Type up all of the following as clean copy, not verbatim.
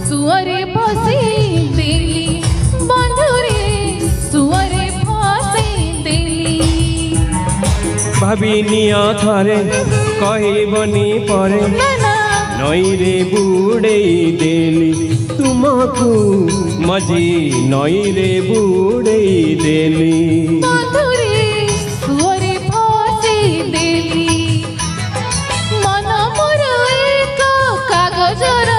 सुअरे फसी देली बंधुरे सुअरे फसी देली भाबिनिया थरे कहबनी परे नईरे बुड़ेई देली तुमको मजी नईरे बुड़ेई देली बंधुरे सुअरे फसी देली मन मोर एक कागजर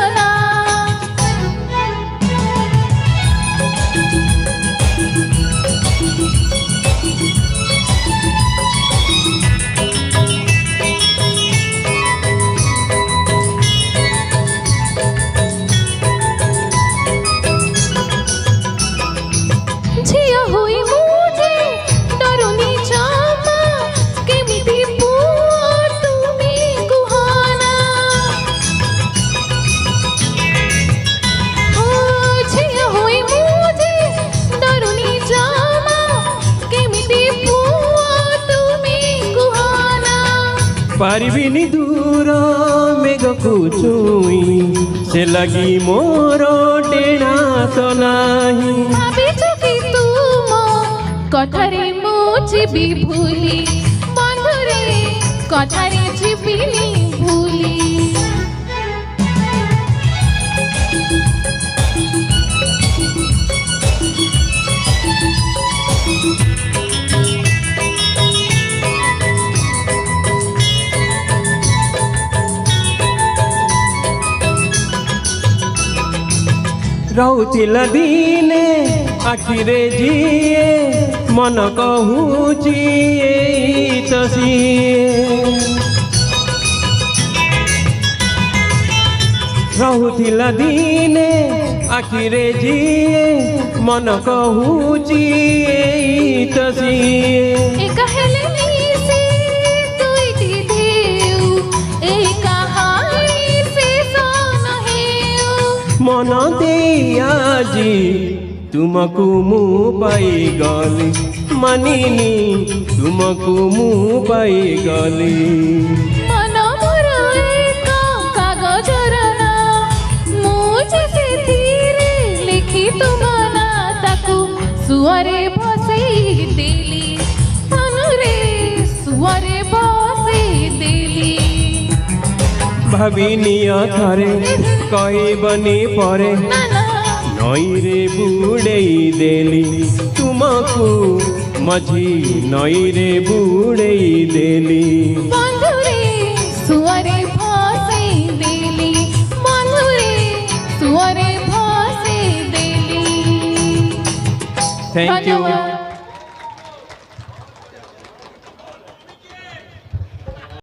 झिया हुई मुझे डरुनी चामा केमिति पुआ तुमी कुहाना हो झिया हुई मुझे डरुनी चामा केमिति पुआ तुमी कुहाना पारिबिनी दूर मेघकु छुई से लगी मोर टेढ़ा तो नाही कथारे मुझी भूली बंधुरे कथारे जीविनी भूली रहुथिला दिने आखिरे जिए मन कहूची रहुथिला दिने आखिरे जिए मन कहूची मन दे आजी तुमको मु पाई गली मानिनी तुमको मु पाई गली मन मोर एक कागजर मुझे से लिखी तुम ना ताकू सुअरे फसई देली तनुरे सुअरे फसई देली भाबिनिया थरे कहबनी परे नईरे बुड़ेई देली तुमको मझी नईरे बुड़ेई देली बंधुरे सुअरे फसई देली बंधुरे सुअरे फसई देली थैंक यू।